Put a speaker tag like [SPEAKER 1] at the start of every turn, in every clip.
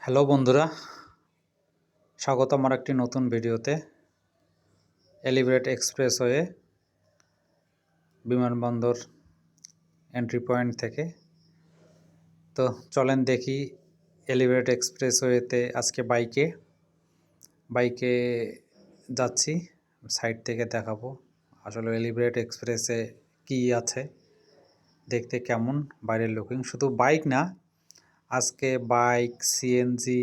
[SPEAKER 1] Hello বন্ধুরা, স্বাগত আমার একটি নতুন ভিডিওতে। এলিভেটেড এক্সপ্রেসওয়ে বিমানবন্দর এন্ট্রি পয়েন্ট থেকে। তো চলেন দেখি এলিভেটেড এক্সপ্রেসওয়েতে আজকে বাইকে যাচ্ছি। সাইড থেকে দেখাবো আসলে এলিভেটেড এক্সপ্রেসে কি আছে, দেখতে কেমন, বাইরের লুকিং। শুধু বাইক না, আজকে বাইক, সিএনজি,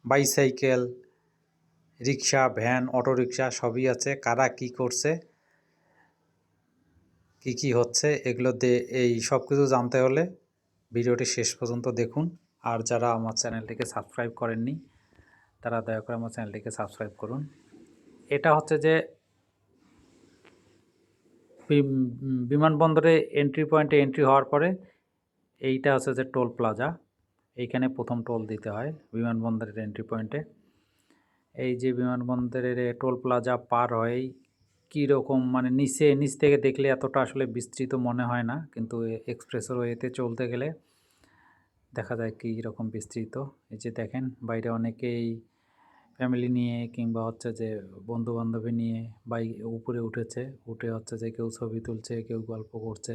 [SPEAKER 1] বাইসাইকেল, রিক্সা, ভ্যান, অটোরিক্সা সবই আছে। কারা কি করছে, কি হচ্ছে, এগুলো এই সব কিছু জানতে হলে ভিডিওটি শেষ পর্যন্ত দেখুন। আর যারা আমার চ্যানেলটিকে সাবস্ক্রাইব করেননি তারা দয়া করে আমার চ্যানেলটিকে সাবস্ক্রাইব করুন। এটা হচ্ছে যে বিমানবন্দরে এন্ট্রি পয়েন্টে এন্ট্রি হওয়ার পরে এইটা হচ্ছে যে টোল প্লাজা। এইখানে প্রথম টোল দিতে হয় বিমানবন্দরের এন্ট্রি পয়েন্টে। এই যে বিমানবন্দরের টোল প্লাজা পার হয়েই কীরকম, মানে নিচ থেকে দেখলে এতটা আসলে বিস্তৃত মনে হয় না, কিন্তু এক্সপ্রেসওয়েতে চলতে গেলে দেখা যায় কী রকম বিস্তৃত। এই যে দেখেন, বাইরে অনেকেই ফ্যামিলি নিয়ে কিংবা হচ্ছে যে বন্ধুবান্ধবী নিয়ে বাইক উপরে উঠে হচ্ছে যে কেউ ছবি তুলছে, কেউ গল্প করছে,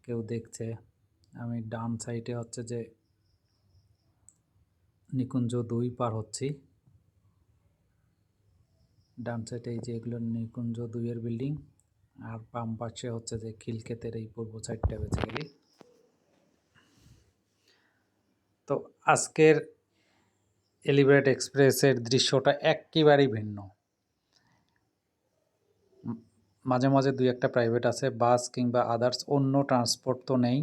[SPEAKER 1] কেউ দেখছে। আমি ডান সাইডে হচ্ছে যে নিকুঞ্জ 2 পার হচ্ছি। ডান সাইডে এই যে এগুলো নিকুঞ্জ 2-এর বিল্ডিং, আর বাম পাশে হচ্ছে যে খিলক্ষেতের এই পূর্ব সাইডটা বেসিক্যালি। তো আজকের এলিভেটেড এক্সপ্রেসের দৃশ্যটা একেবারেই ভিন্ন। মাঝে মাঝে 2-একটা প্রাইভেট আছে, বাস কিংবা আদার্স অন্য ট্রান্সপোর্ট তো নেই,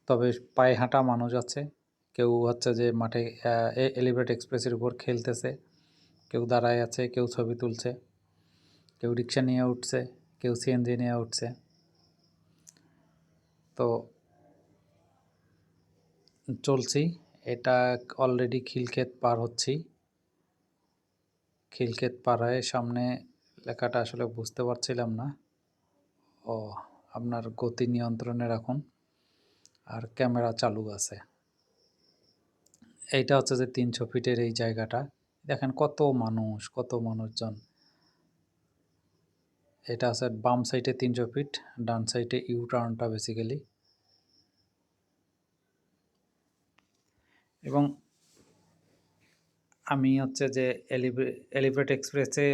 [SPEAKER 1] তবে পায়ে হাঁটা মানুষ আছে। কেউ হচ্ছে যে মাঠে এলিভেটেড এক্সপ্রেসের উপর খেলতেছে, কেউ দাঁড়ায় আছে, কেউ ছবি তুলছে, কেউ রিক্সা নিয়ে উঠছে, কেউ সিএনজি নিয়ে উঠছে। তো চলছি, এটা অলরেডি খিলক্ষেত পার হচ্ছি। খিলক্ষেত পার হয়ে সামনে লেখাটা আসলে বুঝতে পারছিলাম না। ও, আপনার গতি নিয়ন্ত্রণে রাখুন, আর ক্যামেরা চালু আছে। এইটা হচ্ছে যে 300 ফিটের এই জায়গাটা। দেখেন কত মানুষজন। এটা আছে বাম সাইডে 300 ফিট, ডান সাইডে ইউ টার্নটা বেসিক্যালি। এবং আমি হচ্ছে যে এলিভেটেড এক্সপ্রেসে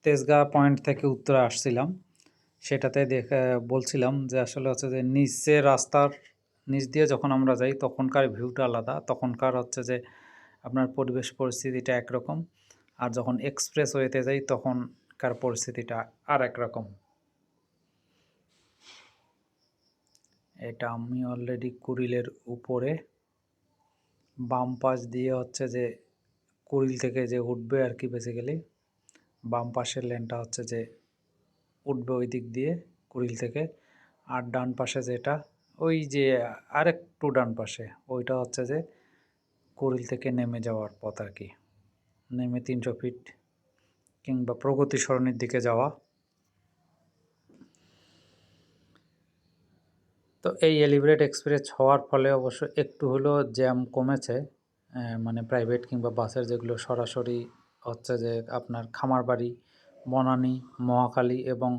[SPEAKER 1] তেজগাঁ পয়েন্ট থেকে উত্তরে আসছিলাম। সেটাতে বলছিলাম যে আসলে হচ্ছে যে রাস্তার নিচ দিয়ে যখন আমরা যাই তখনকার ভিউটা আলাদা, তখনকার হচ্ছে যে আপনার পরিবেশ পরিস্থিতিটা একরকম, আর যখন এক্সপ্রেসওয়েতে যাই তখনকার পরিস্থিতিটা আর একরকম। এটা আমি অলরেডি কুড়িলের উপরে, বাম পাশ দিয়ে হচ্ছে যে কুড়িল থেকে যে উঠবে আর কি, বেসিক্যালি বাম পাশের লেনটা হচ্ছে যে উঠবে ওই দিক দিয়ে কুড়িল থেকে। আর ডান পাশে যেটা, ওই যে আরেকটু ডান পাশে, ওইটা হচ্ছে যে কুড়িল থেকে নেমে যাওয়ার পথ আর কি, নেমে 300 ফিট কিংবা প্রগতি সরণির দিকে যাওয়া। তো এই এলিভেটেড এক্সপ্রেস হওয়ার ফলে অবশ্য একটু হলেও জ্যাম কমেছে, মানে প্রাইভেট কিংবা বাসের যেগুলো সরাসরি হচ্ছে যে আপনার খামারবাড়ি, বনানী, মহাখালী এবং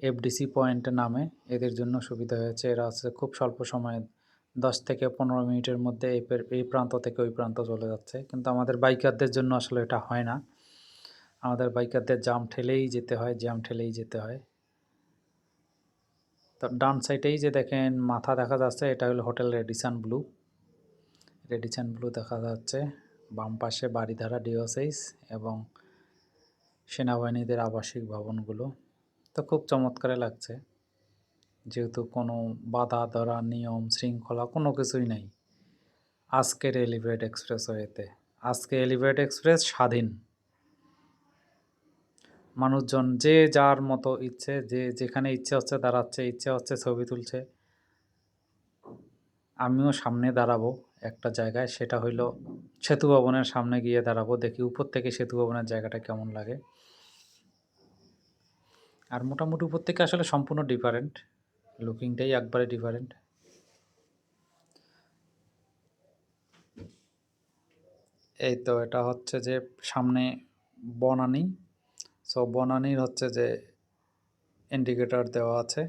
[SPEAKER 1] এফডিসি পয়েন্টে নামে, এদের জন্য সুবিধা হয়েছে। এরা হচ্ছে খুব স্বল্প সময়ে 10 থেকে 15 মিনিটের মধ্যে এই প্রান্ত থেকে ওই প্রান্ত চলে যাচ্ছে। কিন্তু আমাদের বাইকারদের জন্য আসলে এটা হয় না। আমাদের বাইকারদের জ্যাম ঠেলেই যেতে হয়। তো ডান সাইডেই যে দেখেন মাথা দেখা যাচ্ছে, এটা হলো হোটেল রেডিসন ব্লু দেখা যাচ্ছে। বাম পাশে বাড়িধারা ডিওসিস এবং সেনাবাহিনীদের আবাসিক ভবনগুলো। তো খুব চমৎকার লাগছে, যেহেতু কোনো বাধা ধরা, নিয়ম শৃঙ্খলা কোনো কিছুই নেই আজকের এলিভেটেড এক্সপ্রেসওয়েতে। আজকে এলিভেটেড এক্সপ্রেস স্বাধীন, মানুষজন যে যার মতো ইচ্ছে, যে যেখানে ইচ্ছে হচ্ছে দাঁড়াচ্ছে, ইচ্ছে হচ্ছে ছবি তুলছে। আমিও সামনে দাঁড়াবো একটা জায়গায়, সেটা হইল সেতু ভবনের সামনে গিয়ে দাঁড়াবো, দেখি উপর থেকে সেতু ভবনের জায়গাটা কেমন লাগে। আর মোটামুটি উপর থেকে আসলে সম্পূর্ণ ডিফারেন্ট, লুকিংটাই একবারে ডিফারেন্ট। এই তো এটা হচ্ছে যে সামনে বনানী। সো বনানীর হচ্ছে যে ইন্ডিকেটর দেওয়া আছে।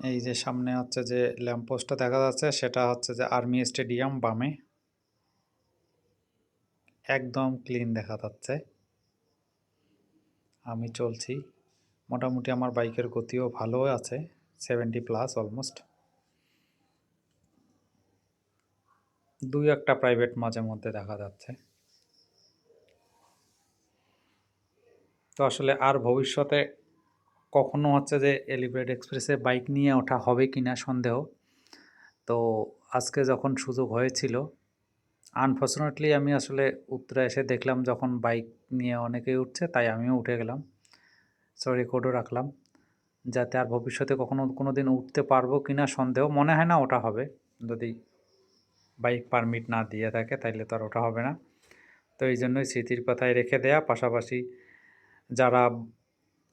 [SPEAKER 1] এই যে সামনে হচ্ছে যে ল্যাম্পপোস্টটা দেখা যাচ্ছে, সেটা হচ্ছে যে আর্মি স্টেডিয়াম বামে। একদম ক্লিন দেখা যাচ্ছে। আমি চলছি, মোটামুটি আমার বাইকের গতিও ভালো আছে, 70+ অলমোস্ট। দুই একটা প্রাইভেট মাঝে মধ্যে দেখা যাচ্ছে। তো আসলে আর ভবিষ্যতে কখনো হচ্ছে যে এলিভেটেড এক্সপ্রেসে বাইক নিয়ে ওঠা হবে কিনা সন্দেহ। তো আজকে যখন সুযোগ হয়েছিল, আনফর্চুনেটলি আমি আসলে উত্তরা এসে দেখলাম যখন বাইক নিয়ে অনেকেই উঠছে, তাই আমিও উঠে গেলাম। সো রেকর্ডও রাখলাম, যাতে আর ভবিষ্যতে কখনো কোনো দিন উঠতে পারবো কিনা সন্দেহ। মনে হয় না ওটা হবে, যদি বাইক পারমিট না দিয়ে থাকে তাইলে তো আর ওটা হবে না। তো এই জন্যই স্মৃতির কথায় রেখে দেয়া, পাশাপাশি যারা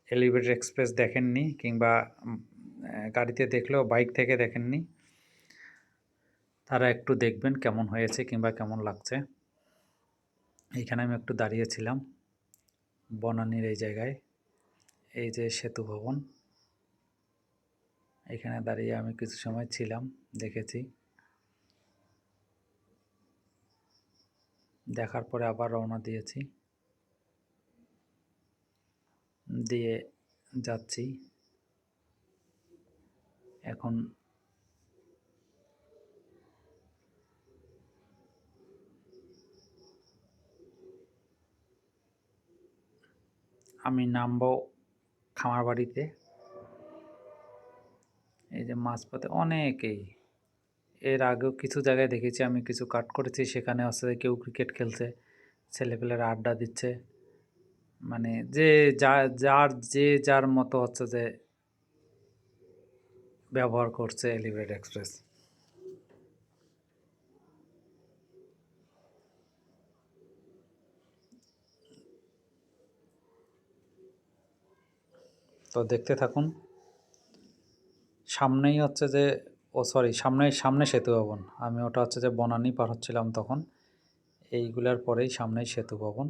[SPEAKER 1] এলিভেটেড এক্সপ্রেস দেখেননি কিংবা গাড়িতে দেখলেও বাইক থেকে দেখেননি, তারা একটু দেখবেন কেমন হয়েছে কিংবা কেমন লাগছে। এইখানে আমি একটু দাঁড়িয়েছিলাম বনানীর এই জায়গায়, এই যে সেতু ভবন, এখানে দাঁড়িয়ে আমি কিছু সময় ছিলাম, দেখেছি। দেখার পরে আবার রওনা দিয়েছি, দিয়ে যাচ্ছি এখন। আমি নামবো খামারবাড়িতে। এই যে মাঝপথে অনেকেই, এর আগেও কিছু জায়গায় দেখেছি আমি, কিছু কাট করেছি, সেখানে হচ্ছে কেউ ক্রিকেট খেলছে, ছেলেপেলেরা আড্ডা দিচ্ছে, মানে যে যার মতো হচ্ছে যে ব্যবহার করছে এলিভেটেড এক্সপ্রেস। তো দেখতে থাকুন। সামনেই হচ্ছে যে, ও সরি, সামনে সেতু ভবন। আমি ওটা হচ্ছে যে বনানী পার হচ্ছিলাম তখন। এইগুলার পরেই সামনেই সেতু ভবন।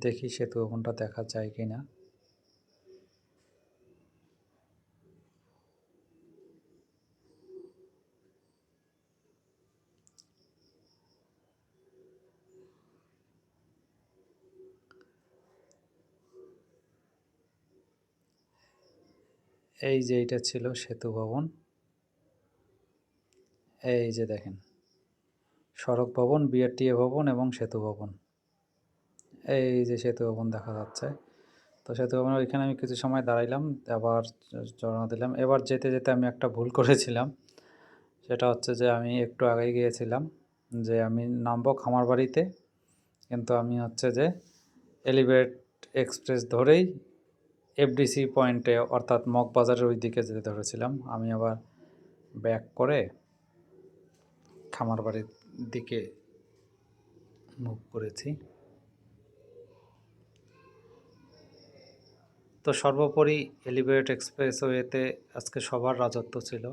[SPEAKER 1] দেখি সেতু ভবনটা দেখা যায় কি না। এই যে এইটা ছিল সেতু ভবন। এই যে দেখেন, সড়ক ভবন, বিআরটিএ ভবন এবং সেতু ভবন। এই যে সেতু ভবন দেখা যাচ্ছে। তো সেতু ভবনের ওইখানে আমি কিছু সময় দাঁড়াইলাম, আবার রওনা দিলাম। এবার যেতে যেতে আমি একটা ভুল করেছিলাম, সেটা হচ্ছে যে আমি একটু আগে গিয়েছিলাম যে আমি নামবো খামারবাড়িতে, কিন্তু আমি হচ্ছে যে এলিভেটেড এক্সপ্রেস ধরেই এফডিসি পয়েন্টে, অর্থাৎ মগবাজারের ওই দিকে যেতে ধরেছিলাম। আমি আবার ব্যাক করে খামারবাড়ির দিকে মুভ করেছি। তো সর্বোপরি এলিভেটেড এক্সপ্রেসওয়েতে আজকে সবার রাজত্ব ছিল।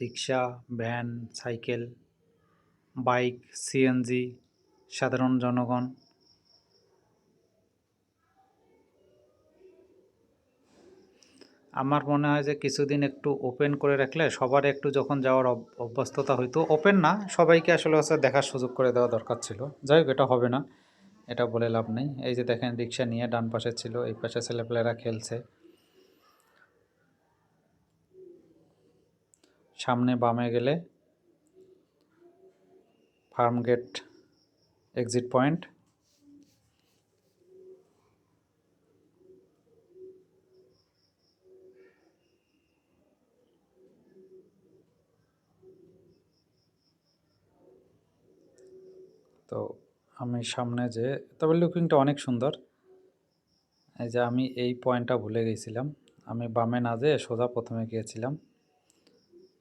[SPEAKER 1] রিক্সা, ভ্যান, সাইকেল, বাইক, সিএনজি, সাধারণ জনগণ। আমার মনে হয় যে কিছুদিন একটু ওপেন করে রাখলে সবার একটু, যখন যাওয়ার অভ্যস্ততা হইতো, ওপেন না, সবাইকে আসলে হচ্ছে দেখার সুযোগ করে দেওয়া দরকার ছিল। যাই হোক, এটা হবে না, এটা বলে লাভ নেই। এই যে দেখেন, রিক্সা নিয়ে ডান পাশে ছিল, এই পাশে ছেলেপেলেরা খেলছে। সামনে বামে গেলে ফার্মগেট এক্সিট পয়েন্ট। তো আমি সামনে যে, তবে লুকিংটা অনেক সুন্দর। এই যে আমি এই পয়েন্টটা ভুলে গেছিলাম, আমি বামে না যেয়ে সোজা প্রথমে গিয়েছিলাম,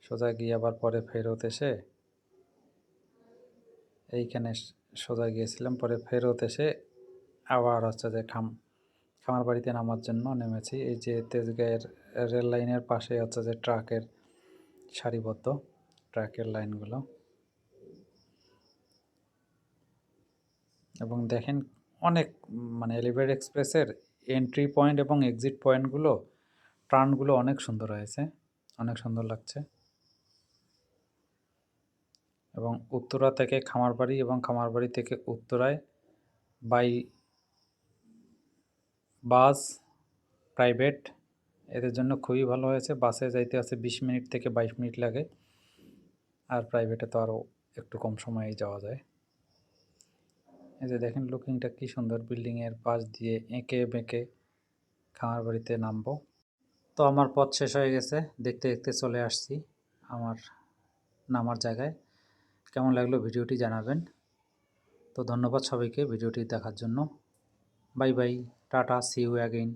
[SPEAKER 1] সোজা গিয়ে আবার পরে ফেরত এসে এইখানে সোজা গিয়েছিলাম, পরে ফেরত এসে আবার হচ্ছে যে খামারবাড়িতে নামার জন্য নেমেছি। এই যে তেজগাঁয়ের রেল লাইনের পাশে হচ্ছে যে ট্রাকের সারিবদ্ধ ট্রাকের লাইনগুলো, এবং দেখেন অনেক মানে এলিভেটেড এক্সপ্রেসের এন্ট্রি পয়েন্ট এবং এক্সিট পয়েন্টগুলো, টার্নগুলো অনেক সুন্দর হয়েছে, অনেক সুন্দর লাগছে। এবং উত্তরা থেকে খামারবাড়ি এবং খামারবাড়ি থেকে উত্তরায় বাই বাস প্রাইভেট, এদের জন্য খুবই ভালো হয়েছে। বাসে যাইতে আছে 20 মিনিট থেকে 22 মিনিট লাগে, আর প্রাইভেটে তো আরও একটু কম সময়েই যাওয়া যায়। এই যে দেখেন লুকিংটা কি সুন্দর, বিল্ডিংয়ের পাশ দিয়ে এঁকে বেঁকে খামারবাড়িতে নামবো। তো আমার পথ শেষ হয়ে গেছে, দেখতে দেখতে চলে আসছি আমার নামার জায়গায়। কেমন লাগলো ভিডিওটি জানাবেন। তো ধন্যবাদ সবাইকে ভিডিওটি দেখার জন্য। Bye bye, tata, see you again.